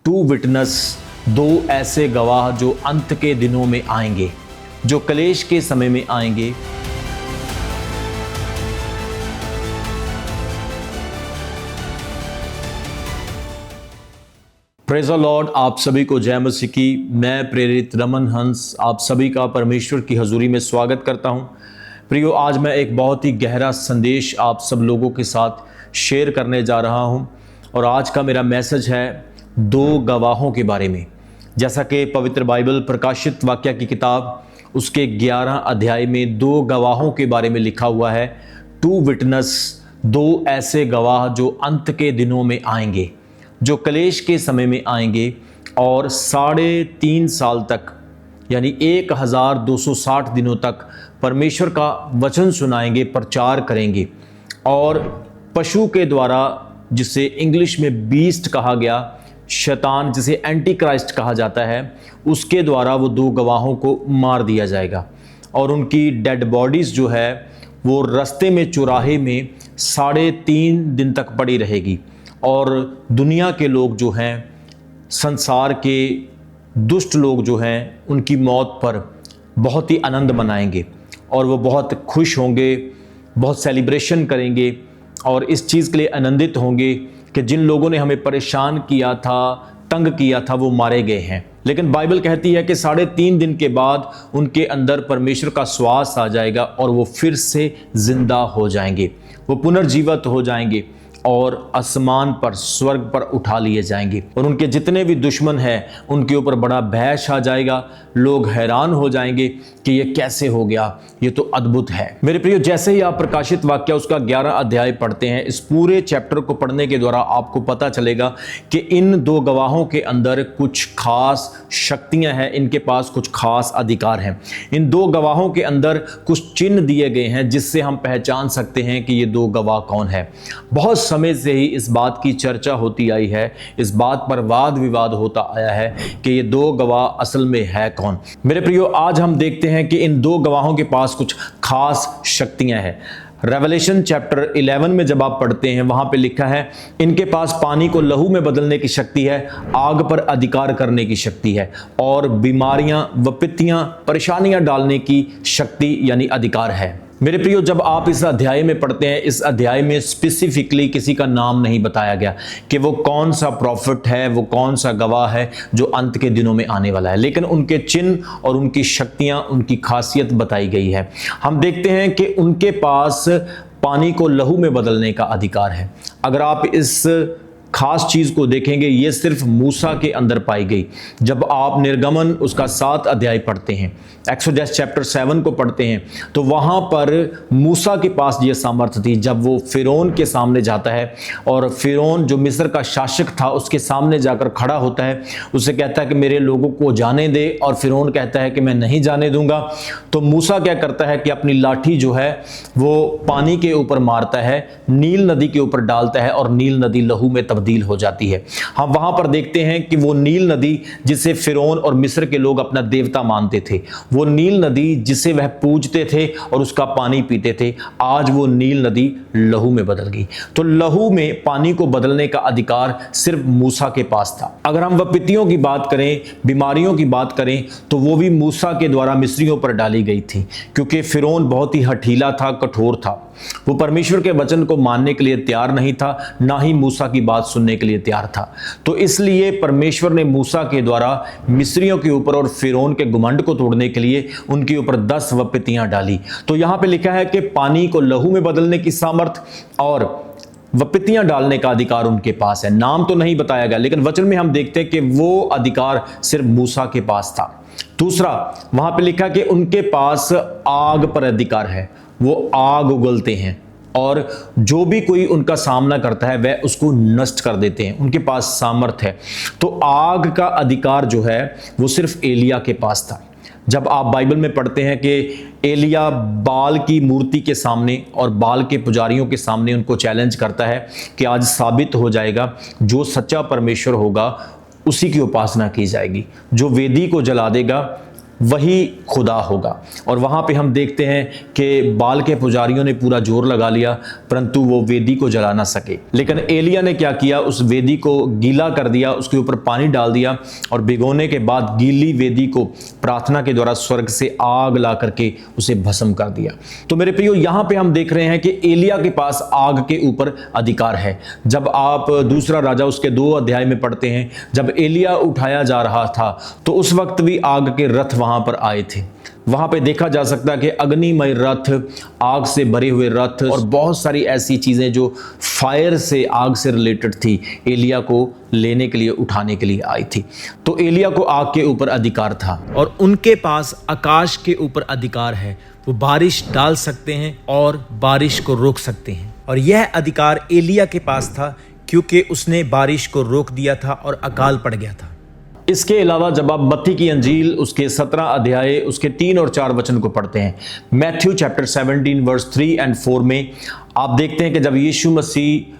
To witness, दो ऐसे गवाह जो अंत के दिनों में आएंगे, जो कलेश के समय में आएंगे। Praise the Lord. आप सभी को जय मसीह की। मैं प्रेरित रमन हंस आप सभी का परमेश्वर की हजूरी में स्वागत करता हूं। प्रियो, आज मैं एक बहुत ही गहरा संदेश आप सब लोगों के साथ शेयर करने जा रहा हूं और आज का मेरा मैसेज है दो गवाहों के बारे में। जैसा कि पवित्र बाइबल प्रकाशित वाक्य की किताब उसके 11 अध्याय में दो गवाहों के बारे में लिखा हुआ है। टू विटनेस, दो ऐसे गवाह जो अंत के दिनों में आएंगे, जो कलेश के समय में आएंगे और 3.5 साल तक यानी 1260 दिनों तक परमेश्वर का वचन सुनाएंगे, प्रचार करेंगे। और पशु के द्वारा, जिसे इंग्लिश में बीस्ट कहा गया, शैतान जिसे एंटी क्राइस्ट कहा जाता है, उसके द्वारा वो दो गवाहों को मार दिया जाएगा और उनकी डेड बॉडीज़ जो है वो रास्ते में, चौराहे में 3.5 दिन तक पड़ी रहेगी। और दुनिया के लोग जो हैं, संसार के दुष्ट लोग जो हैं, उनकी मौत पर बहुत ही आनंद मनाएंगे और वो बहुत खुश होंगे, बहुत सेलिब्रेशन करेंगे और इस चीज़ के लिए आनंदित होंगे कि जिन लोगों ने हमें परेशान किया था, तंग किया था, वो मारे गए हैं। लेकिन बाइबल कहती है कि 3.5 दिन के बाद उनके अंदर परमेश्वर का श्वास आ जाएगा और वो फिर से जिंदा हो जाएंगे, वो पुनर्जीवित हो जाएंगे और आसमान पर, स्वर्ग पर उठा लिए जाएंगे। और उनके जितने भी दुश्मन हैं उनके ऊपर बड़ा भय छा जाएगा। लोग हैरान हो जाएंगे कि ये कैसे हो गया, ये तो अद्भुत है। मेरे प्रियो, जैसे ही आप प्रकाशित वाक्य उसका 11 अध्याय पढ़ते हैं, इस पूरे चैप्टर को पढ़ने के द्वारा आपको पता चलेगा कि इन दो गवाहों के अंदर कुछ खास शक्तियां हैं, इनके पास कुछ खास अधिकार हैं। इन दो गवाहों के अंदर कुछ चिन्ह दिए गए हैं जिससे हम पहचान सकते हैं कि ये दो गवाह कौन है। बहुत समय से ही इस बात की चर्चा होती आई है, इस बात पर वाद विवाद होता आया है कि ये दो गवाह असल में है कौन। मेरे प्रियो, आज हम देखते हैं कि इन दो गवाहों के पास कुछ खास शक्तियां हैं। रेवलेशन चैप्टर 11 में जब आप पढ़ते हैं, वहां पे लिखा है, इनके पास पानी को लहू में बदलने की शक्ति है, आग पर अधिकार करने की शक्ति है और बीमारियां, विपत्तियां, परेशानियां डालने की शक्ति यानी अधिकार है। मेरे प्रियो, जब आप इस अध्याय में पढ़ते हैं, इस अध्याय में स्पेसिफिकली किसी का नाम नहीं बताया गया कि वो कौन सा प्रॉफिट है, वो कौन सा गवाह है जो अंत के दिनों में आने वाला है, लेकिन उनके चिन्ह और उनकी शक्तियां, उनकी खासियत बताई गई है। हम देखते हैं कि उनके पास पानी को लहू में बदलने का अधिकार है। अगर आप इस खास चीज को देखेंगे, ये सिर्फ मूसा के अंदर पाई गई। जब आप निर्गमन उसका 7 अध्याय पढ़ते हैं, एक्सोडस चैप्टर 7 को पढ़ते हैं, तो वहां पर मूसा के पास ये सामर्थ्य थी। जब वो फिरौन के सामने जाता है और फिरौन जो मिस्र का शासक था उसके सामने जाकर खड़ा होता है, उससे कहता है कि मेरे लोगों को जाने दे, और फिरौन कहता है कि मैं नहीं जाने दूंगा। तो मूसा क्या करता है कि अपनी लाठी जो है वो पानी के ऊपर मारता है, नील नदी के ऊपर डालता है और नील नदी लहू में तब्दील हो जाती है। हम वहां पर देखते हैं कि वो नील नदी जिसे फिरौन और मिस्र के लोग अपना देवता मानते थे, वो नील नदी जिसे वह पूजते थे और उसका पानी पीते थे, आज वो नील नदी लहू में बदल गई। तो लहू में पानी को बदलने का अधिकार सिर्फ मूसा के पास था। अगर हम विपत्तियों की बात करें, बीमारियों की बात करें, तो वो भी मूसा के द्वारा मिस्रियों पर डाली गई थी, क्योंकि फिरौन बहुत ही हठीला था, कठोर था। वो परमेश्वर के वचन को मानने के लिए तैयार नहीं था, ना ही मूसा की बात सुनने के लिए तैयार था। तो इसलिए परमेश्वर ने मूसा के द्वारा मिस्रियों के ऊपर और फिरौन के घमंड को तोड़ने के लिए उनके ऊपर 10 विपत्तियां डाली। तो यहां पे लिखा है कि पानी को लहू में बदलने की सामर्थ और विपत्तियां डालने का अधिकार उनके पास है। नाम तो नहीं बताया गया, लेकिन वचन में हम देखते हैं कि वो अधिकार सिर्फ मूसा के पास था। दूसरा, वहां पे लिखा कि उनके पास आग पर अधिकार है, वो आग उगलते हैं और जो भी कोई उनका सामना करता है वह उसको नष्ट कर देते हैं। उनके पास सामर्थ्य है। तो आग का अधिकार जो है वो सिर्फ एलिया के पास था। जब आप बाइबल में पढ़ते हैं कि एलिया बाल की मूर्ति के सामने और बाल के पुजारियों के सामने उनको चैलेंज करता है कि आज साबित हो जाएगा जो सच्चा परमेश्वर होगा उसी की उपासना की जाएगी, जो वेदी को जला देगा वही खुदा होगा। और वहाँ पे हम देखते हैं कि बाल के पुजारियों ने पूरा जोर लगा लिया, परंतु वो वेदी को जला ना सके। लेकिन एलिया ने क्या किया, उस वेदी को गीला कर दिया, उसके ऊपर पानी डाल दिया और भिगोने के बाद गीली वेदी को प्रार्थना के द्वारा स्वर्ग से आग ला करके उसे भस्म कर दिया। तो मेरे प्रियो, यहाँ पे हम देख रहे हैं कि एलिया के पास आग के ऊपर अधिकार है। जब आप दूसरा राजा उसके 2 अध्याय में पढ़ते हैं, जब एलिया उठाया जा रहा था तो उस वक्त भी आग के रथ वहां पर आए थे। वहां पे देखा जा सकता है कि अग्निमय रथ, आग से भरे हुए रथ और बहुत सारी ऐसी चीजें जो फायर से, आग से रिलेटेड थी, एलिया को लेने के लिए, उठाने के लिए आई थी। तो एलिया को आग के ऊपर अधिकार था और उनके पास आकाश के ऊपर अधिकार है। वो बारिश डाल सकते हैं और बारिश को रोक सकते हैं। और यह अधिकार एलिया के पास था क्योंकि उसने बारिश को रोक दिया था और अकाल पड़ गया था। इसके अलावा जब आप मत्ती की अंजील उसके 17 अध्याय उसके 3 और 4 वचन को पढ़ते हैं, मैथ्यू चैप्टर 17 वर्स 3 और 4 में आप देखते हैं कि जब यीशु मसीह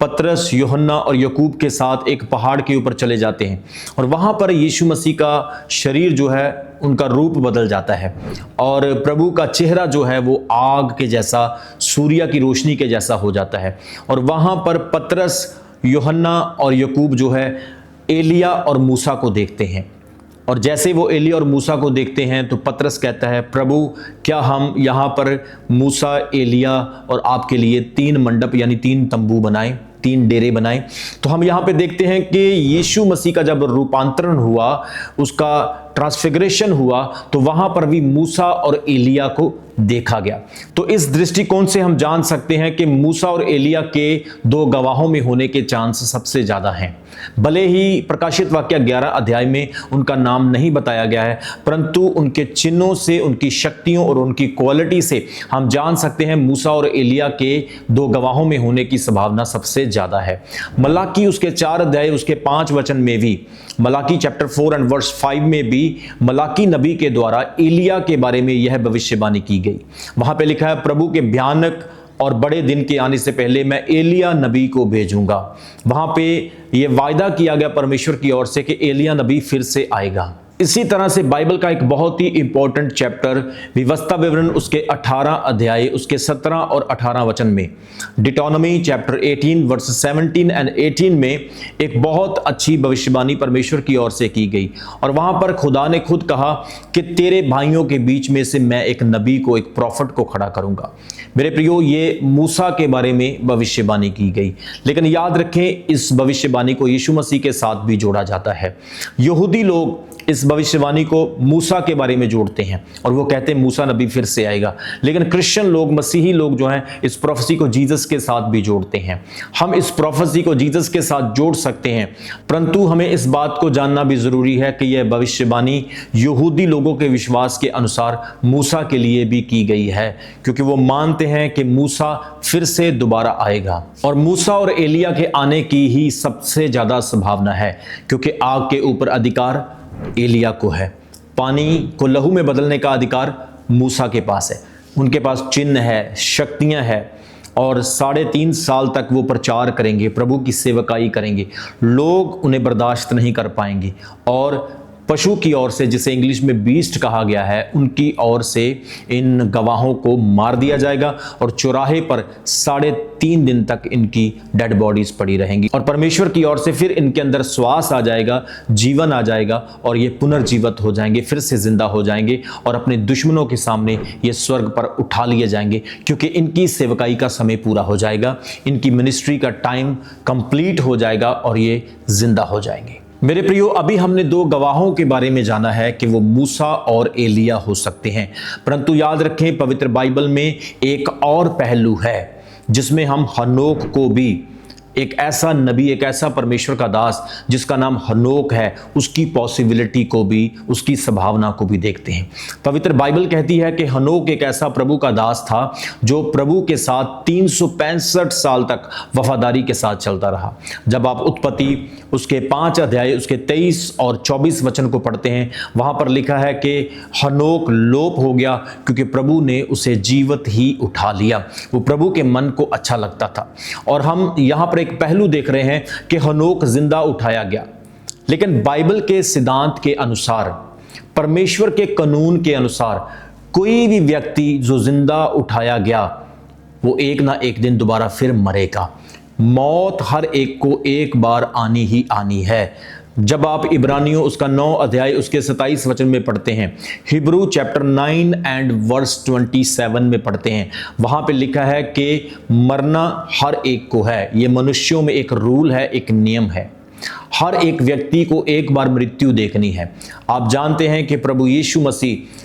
पतरस, यूहन्ना और याकूब के साथ एक पहाड़ के ऊपर चले जाते हैं और वहां पर यीशु मसीह का शरीर जो है, उनका रूप बदल जाता है और प्रभु का चेहरा जो है वो आग के जैसा, सूर्य की रोशनी के जैसा हो जाता है। और वहां पर पतरस, यूहन्ना और याकूब जो है एलिया और मूसा को देखते हैं। और जैसे वो एलिया और मूसा को देखते हैं तो पतरस कहता है, प्रभु क्या हम यहाँ पर मूसा, एलिया और आपके लिए 3 मंडप यानी 3 तंबू बनाएं, 3 डेरे बनाएं। तो हम यहाँ पे देखते हैं कि यीशु मसीह का जब रूपांतरण हुआ, उसका ट्रांसफिगरेशन हुआ, तो वहां पर भी मूसा और एलिया को देखा गया। तो इस दृष्टिकोण से हम जान सकते हैं कि मूसा और एलिया के 2 गवाहों में होने के चांस सबसे ज्यादा हैं। भले ही प्रकाशित वाक्य 11 अध्याय में उनका नाम नहीं बताया गया है, परंतु उनके चिन्हों से, उनकी शक्तियों और उनकी क्वालिटी से हम जान सकते हैं मूसा और एलिया के 2 गवाहों में होने की संभावना सबसे ज्यादा है। मलाकी उसके 4 अध्याय उसके 5 वचन में भी, मलाकी चैप्टर 4 एंड वर्स 5 में भी मलाकी नबी के द्वारा एलिया के बारे में यह भविष्यवाणी की गई। वहां पे लिखा है, प्रभु के भयानक और बड़े दिन के आने से पहले मैं एलिया नबी को भेजूंगा। वहां पे यह वायदा किया गया परमेश्वर की ओर से कि एलिया नबी फिर से आएगा। इसी तरह से बाइबल का एक बहुत ही इंपॉर्टेंट चैप्टर विवस्था विवरण उसके 18 अध्याय उसके 17 और 18 वचन में, डिटोनॉमी चैप्टर 18 वर्स 17 एंड 18 में एक बहुत अच्छी भविष्यवाणी परमेश्वर की ओर से की गई। और वहां पर खुदा ने खुद कहा कि तेरे भाइयों के बीच में से मैं एक नबी को, एक प्रॉफिट को खड़ा करूंगा। मेरे प्रियो, ये मूसा के बारे में भविष्यवाणी की गई, लेकिन याद रखें इस भविष्यवाणी को यीशु मसीह के साथ भी जोड़ा जाता है। यहूदी लोग इस भविष्यवाणी को मूसा के बारे में जोड़ते हैं और वो कहते हैं मूसा नबी फिर से आएगा, लेकिन क्रिश्चियन लोग, मसीही लोग जो हैं, इस प्रोफेसी को जीसस के साथ भी जोड़ते हैं। हम इस प्रोफेसी को जीसस के साथ जोड़ सकते हैं, परंतु हमें इस बात को जानना भी जरूरी है कि यह भविष्यवाणी यहूदी लोगों के विश्वास के अनुसार मूसा के लिए भी की गई है, क्योंकि वो मानते हैं कि मूसा फिर से दोबारा आएगा। और मूसा और एलिया के आने की ही सबसे ज्यादा संभावना है, क्योंकि आग के ऊपर अधिकार एलिया को है, पानी को लहू में बदलने का अधिकार मूसा के पास है, उनके पास चिन्ह है, शक्तियां हैं, और 3.5 साल तक वो प्रचार करेंगे, प्रभु की सेवकाई करेंगे। लोग उन्हें बर्दाश्त नहीं कर पाएंगे और पशु की ओर से, जिसे इंग्लिश में बीस्ट कहा गया है, उनकी ओर से इन गवाहों को मार दिया जाएगा और चौराहे पर 3.5 दिन तक इनकी डेड बॉडीज पड़ी रहेंगी और परमेश्वर की ओर से फिर इनके अंदर श्वास आ जाएगा, जीवन आ जाएगा और ये पुनर्जीवित हो जाएंगे, फिर से जिंदा हो जाएंगे और अपने दुश्मनों के सामने ये स्वर्ग पर उठा लिए जाएंगे, क्योंकि इनकी सेवकाई का समय पूरा हो जाएगा, इनकी मिनिस्ट्री का टाइम कंप्लीट हो जाएगा और ये जिंदा हो जाएंगे। मेरे प्रियो, अभी हमने 2 गवाहों के बारे में जाना है कि वो मूसा और एलिया हो सकते हैं, परंतु याद रखें पवित्र बाइबल में एक और पहलू है जिसमें हम हनोक को भी, एक ऐसा नबी, एक ऐसा परमेश्वर का दास जिसका नाम हनोक है, उसकी पॉसिबिलिटी को भी, उसकी संभावना को भी देखते हैं। पवित्र बाइबल कहती है कि हनोक एक ऐसा प्रभु का दास था जो प्रभु के साथ 365 साल तक वफादारी के साथ चलता रहा। जब आप उत्पत्ति उसके 5 अध्याय उसके 23 और 24 वचन को पढ़ते हैं, वहां पर लिखा है कि हनोक लोप हो गया क्योंकि प्रभु ने उसे जीवित ही उठा लिया। वो प्रभु के मन को अच्छा लगता था। और हम यहां पर एक पहलू देख रहे हैं कि हनोक जिंदा उठाया गया, लेकिन बाइबल के सिद्धांत के अनुसार परमेश्वर के कानून के अनुसार कोई भी व्यक्ति जो जिंदा उठाया गया वो एक ना एक दिन दोबारा फिर मरेगा। मौत हर एक को एक बार आनी ही आनी है। जब आप इब्रानियों उसका 9 अध्याय उसके 27 वचन में पढ़ते हैं, हिब्रू चैप्टर 9 एंड वर्स 27 में पढ़ते हैं, वहां पे लिखा है कि मरना हर एक को है। ये मनुष्यों में एक रूल है, एक नियम है। हर एक व्यक्ति को एक बार मृत्यु देखनी है। आप जानते हैं कि प्रभु यीशु मसीह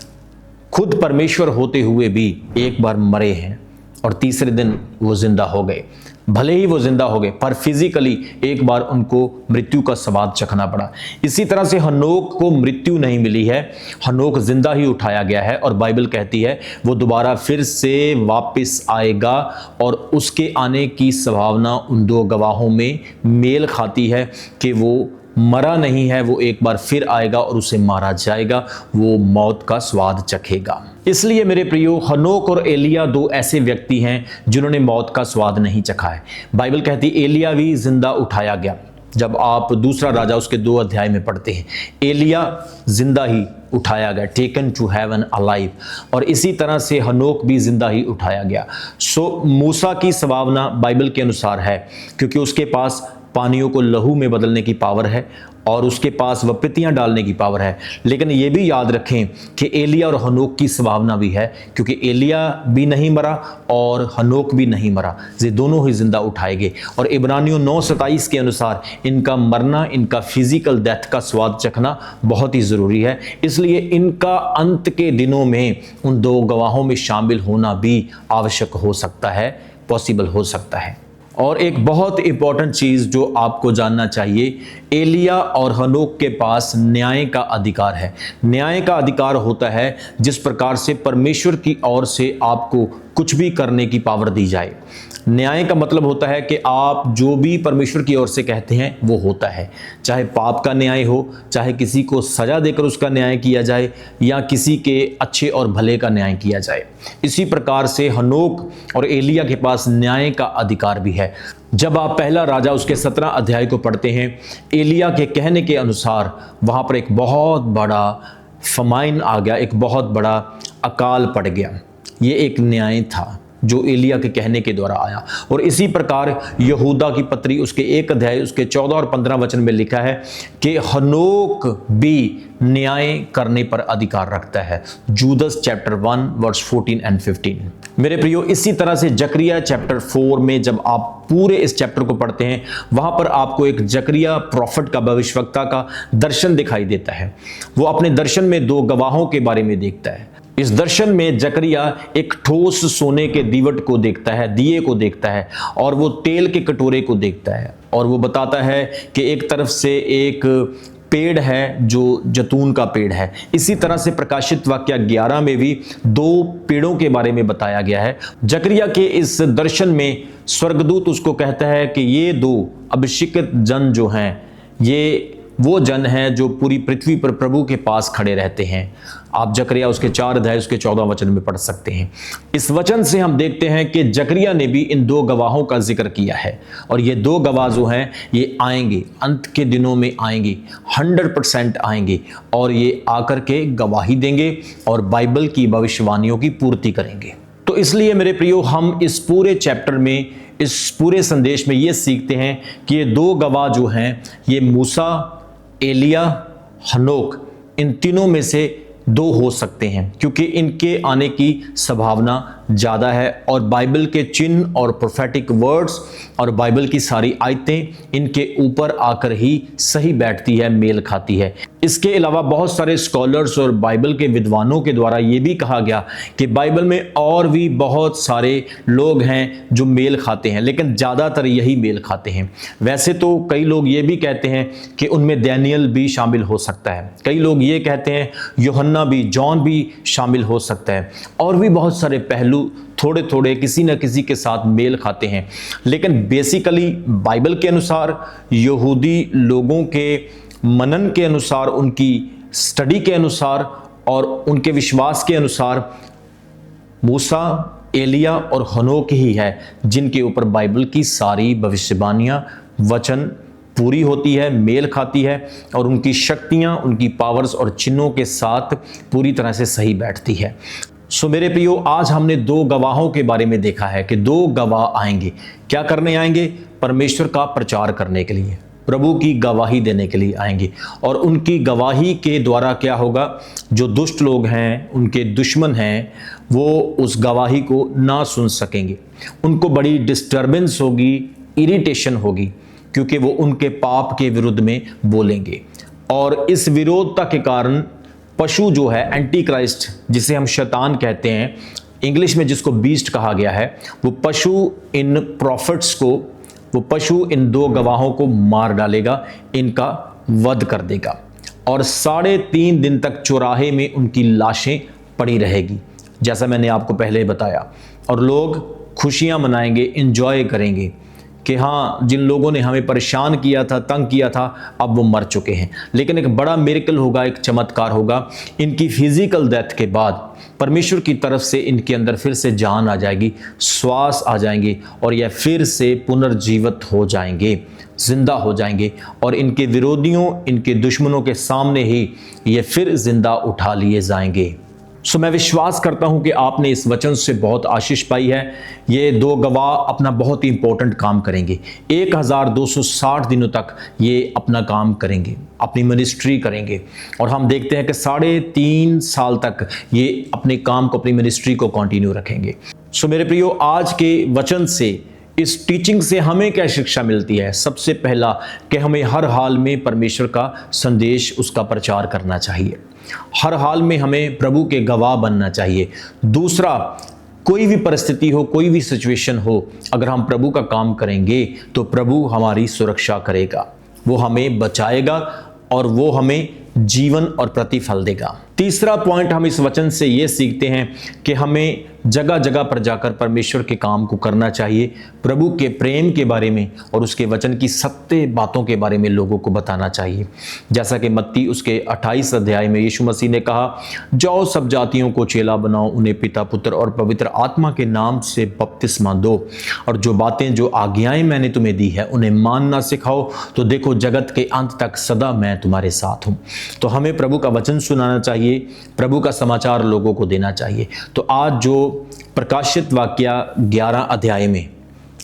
खुद परमेश्वर होते हुए भी एक बार मरे हैं और तीसरे दिन वो जिंदा हो गए। भले ही वो जिंदा हो गए पर फिजिकली एक बार उनको मृत्यु का स्वाद चखना पड़ा। इसी तरह से हनोक को मृत्यु नहीं मिली है, हनोक जिंदा ही उठाया गया है और बाइबल कहती है वो दोबारा फिर से वापस आएगा और उसके आने की संभावना उन 2 गवाहों में मेल खाती है कि वो मरा नहीं है, वो एक बार फिर आएगा और उसे मारा जाएगा, वो मौत का स्वाद चखेगा। इसलिए मेरे प्रियो, हनोक और एलिया 2 ऐसे व्यक्ति हैं जिन्होंने मौत का स्वाद नहीं चखा है। बाइबल कहती है एलिया भी जिंदा उठाया गया। जब आप दूसरा राजा उसके 2 अध्याय में पढ़ते हैं, एलिया जिंदा ही उठाया गया, टेकन टू हेवन अलाइव। और इसी तरह से हनोक भी जिंदा ही उठाया गया। सो मूसा की संभावना बाइबल के अनुसार है क्योंकि उसके पास पानियों को लहू में बदलने की पावर है और उसके पास विपत्तियां डालने की पावर है। लेकिन ये भी याद रखें कि एलिया और हनोक की संभावना भी है क्योंकि एलिया भी नहीं मरा और हनोक भी नहीं मरा, ये दोनों ही जिंदा उठाए गए। और इब्रानियों 9:27 के अनुसार इनका मरना, इनका फिजिकल डेथ का स्वाद चखना बहुत ही ज़रूरी है। इसलिए इनका अंत के दिनों में उन 2 गवाहों में शामिल होना भी आवश्यक हो सकता है, पॉसिबल हो सकता है। और एक बहुत इंपॉर्टेंट चीज़ जो आपको जानना चाहिए, एलिया और हनोक के पास न्याय का अधिकार है। न्याय का अधिकार होता है जिस प्रकार से परमेश्वर की ओर से आपको कुछ भी करने की पावर दी जाए। न्याय का मतलब होता है कि आप जो भी परमेश्वर की ओर से कहते हैं वो होता है, चाहे पाप का न्याय हो, चाहे किसी को सजा देकर उसका न्याय किया जाए या किसी के अच्छे और भले का न्याय किया जाए। इसी प्रकार से हनोक और एलिया के पास न्याय का अधिकार भी है। जब आप पहला राजा उसके 17 अध्याय को पढ़ते हैं, एलिया के कहने के अनुसार वहाँ पर एक बहुत बड़ा फमाइन आ गया, एक बहुत बड़ा अकाल पड़ गया। ये एक न्याय था जो एलिया के कहने के द्वारा आया। और इसी प्रकार यहूदा की पत्री उसके 1 अध्याय उसके 14 और 15 वचन में लिखा है कि हनोक भी न्याय करने पर अधिकार रखता है। जूदस चैप्टर 1 वर्स 14 एंड 15। मेरे प्रियो, इसी तरह से जकरिया चैप्टर 4 में जब आप पूरे इस चैप्टर को पढ़ते हैं, वहां पर आपको एक जकरिया प्रॉफिट का, भविष्यवक्ता का दर्शन दिखाई देता है। वो अपने दर्शन में 2 गवाहों के बारे में देखता है। इस दर्शन में जकरिया एक ठोस सोने के दीवट को देखता है, दिए को देखता है और वो तेल के कटोरे को देखता है। और वो बताता है कि एक तरफ से एक पेड़ है जो जैतून का पेड़ है। इसी तरह से प्रकाशित वाक्य 11 में भी 2 पेड़ों के बारे में बताया गया है। जकरिया के इस दर्शन में स्वर्गदूत उसको कहता है कि ये 2 अभिषिक्त जन जो हैं, ये वो जन हैं जो पूरी पृथ्वी पर प्रभु के पास खड़े रहते हैं। आप जकरिया उसके 4 अध्याय उसके 14 वचन में पढ़ सकते हैं। इस वचन से हम देखते हैं कि जकरिया ने भी इन 2 गवाहों का जिक्र किया है और ये 2 गवाह जो हैं ये आएंगे, अंत के दिनों में आएंगे, 100% आएंगे और ये आकर के गवाही देंगे और बाइबल की भविष्यवाणियों की पूर्ति करेंगे। तो इसलिए मेरे प्रियो, हम इस पूरे चैप्टर में, इस पूरे संदेश में ये सीखते हैं कि ये 2 गवाह जो हैं, ये मूसा, एलिया, हनोक, इन तीनों में से 2 हो सकते हैं क्योंकि इनके आने की संभावना ज़्यादा है। और बाइबल के चिन्ह और प्रोफेटिक वर्ड्स और बाइबल की सारी आयतें इनके ऊपर आकर ही सही बैठती है, मेल खाती है। इसके अलावा बहुत सारे स्कॉलर्स और बाइबल के विद्वानों के द्वारा ये भी कहा गया कि बाइबल में और भी बहुत सारे लोग हैं जो मेल खाते हैं, लेकिन ज़्यादातर यही मेल खाते हैं। वैसे तो कई लोग ये भी कहते हैं कि उनमें डैनियल भी शामिल हो सकता है, कई लोग ये कहते हैं यूहन्ना भी, जॉन भी शामिल हो सकता है, और भी बहुत सारे पहलू थोड़े थोड़े किसी न किसी के साथ मेल खाते हैं। लेकिन बेसिकली बाइबल के अनुसार, यहूदी लोगों के मनन के अनुसार, उनकी स्टडी के अनुसार और उनके विश्वास के अनुसार मूसा, एलिया और हनोक ही है जिनके ऊपर बाइबल की सारी भविष्यवाणियां, वचन पूरी होती है, मेल खाती है और उनकी शक्तियाँ, उनकी पावर्स और चिन्हों के साथ पूरी तरह से सही बैठती है। सो मेरे प्रियो, आज हमने 2 गवाहों के बारे में देखा है कि 2 गवाह आएंगे। क्या करने आएंगे? परमेश्वर का प्रचार करने के लिए, प्रभु की गवाही देने के लिए आएंगे। और उनकी गवाही के द्वारा क्या होगा? जो दुष्ट लोग हैं, उनके दुश्मन हैं, वो उस गवाही को ना सुन सकेंगे। उनको बड़ी डिस्टर्बेंस होगी, इरिटेशन होगी, क्योंकि वो उनके पाप के विरुद्ध में बोलेंगे। और इस विरोधता के कारण पशु जो है, एंटी क्राइस्ट, जिसे हम शैतान कहते हैं, इंग्लिश में जिसको बीस्ट कहा गया है, वो पशु इन प्रॉफिट्स को, वो पशु इन 2 गवाहों को मार डालेगा, इनका वध कर देगा। और 3.5 दिन तक चौराहे में उनकी लाशें पड़ी रहेगी, जैसा मैंने आपको पहले बताया। और लोग खुशियां मनाएंगे, एंजॉय करेंगे कि हाँ, जिन लोगों ने हमें परेशान किया था, तंग किया था, अब वो मर चुके हैं। लेकिन एक बड़ा मिरेकल होगा, एक चमत्कार होगा। इनकी फिजिकल डेथ के बाद परमेश्वर की तरफ से इनके अंदर फिर से जान आ जाएगी, श्वास आ जाएंगे और यह फिर से पुनर्जीवित हो जाएंगे, जिंदा हो जाएंगे। और इनके विरोधियों, इनके दुश्मनों के सामने ही ये फिर जिंदा उठा लिए जाएंगे। सो मैं विश्वास करता हूं कि आपने इस वचन से बहुत आशीष पाई है। ये 2 गवाह अपना बहुत ही इंपॉर्टेंट काम करेंगे। 1260 दिनों तक ये अपना काम करेंगे, अपनी मिनिस्ट्री करेंगे। और हम देखते हैं कि 3.5 साल तक ये अपने काम को, अपनी मिनिस्ट्री को कंटिन्यू रखेंगे। सो मेरे प्रियो, आज के वचन से, इस टीचिंग से हमें क्या शिक्षा मिलती है? सबसे पहला कि हमें हर हाल में परमेश्वर का संदेश, उसका प्रचार करना चाहिए। हर हाल में हमें प्रभु के गवाह बनना चाहिए। दूसरा, कोई भी परिस्थिति हो, कोई भी सिचुएशन हो, अगर हम प्रभु का काम करेंगे तो प्रभु हमारी सुरक्षा करेगा, वो हमें बचाएगा और वो हमें जीवन और प्रतिफल देगा। तीसरा पॉइंट हम इस वचन से ये सीखते हैं कि हमें जगह जगह पर जाकर परमेश्वर के काम को करना चाहिए, प्रभु के प्रेम के बारे में और उसके वचन की सत्य बातों के बारे में लोगों को बताना चाहिए। जैसा कि मत्ती उसके 28 अध्याय में यीशु मसीह ने कहा, जाओ सब जातियों को चेला बनाओ, उन्हें पिता, पुत्र और पवित्र आत्मा के नाम से बपतिस्मा दो, और जो बातें, जो आज्ञाएं मैंने तुम्हें दी है उन्हें मानना सिखाओ, तो देखो जगत के अंत तक सदा मैं तुम्हारे साथ हूँ। तो हमें प्रभु का वचन सुनाना चाहिए, प्रभु का समाचार लोगों को देना चाहिए। तो आज जो प्रकाशित वाक्य 11 अध्याय में,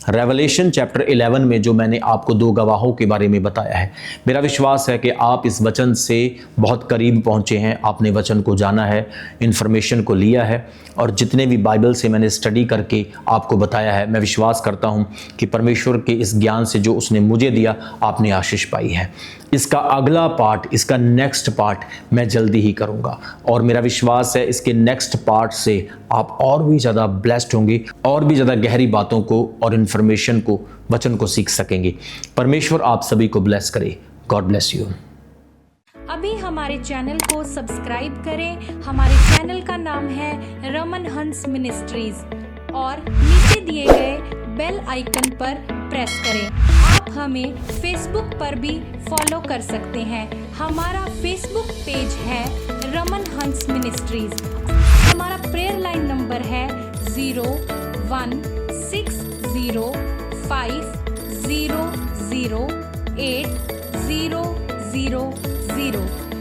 रेवलेशन चैप्टर 11 में जो मैंने आपको 2 गवाहों के बारे में बताया है, मेरा विश्वास है कि आप इस वचन से बहुत करीब पहुंचे हैं। आपने वचन को जाना है, इन्फॉर्मेशन को लिया है, और जितने भी बाइबल से मैंने स्टडी करके आपको बताया है, मैं विश्वास करता हूं कि परमेश्वर के इस ज्ञान से जो उसने मुझे दिया, आपने आशीष पाई है। इसका अगला पार्ट, इसका नेक्स्ट पार्ट मैं जल्दी ही करूंगा, और मेरा विश्वास है इसके नेक्स्ट पार्ट से आप और भी ज़्यादा ब्लेस्ड होंगे, और भी ज़्यादा गहरी बातों को और इन्फॉर्मेशन को, वचन को सीख सकेंगे। परमेश्वर आप सभी को ब्लेस करे। God bless you. अभी हमारे चैनल को सब्सक्राइब करें। हमारे चैनल का नाम है रमन हंस मिनिस्ट्रीज, और नीचे दिए गए बेल आइकन पर प्रेस करें। आप हमें फेसबुक पर भी फॉलो कर सकते हैं। हमारा फेसबुक पेज है रमन हंस मिनिस्ट्रीज। हमारा प्रेयर लाइन नंबर है 0160500800।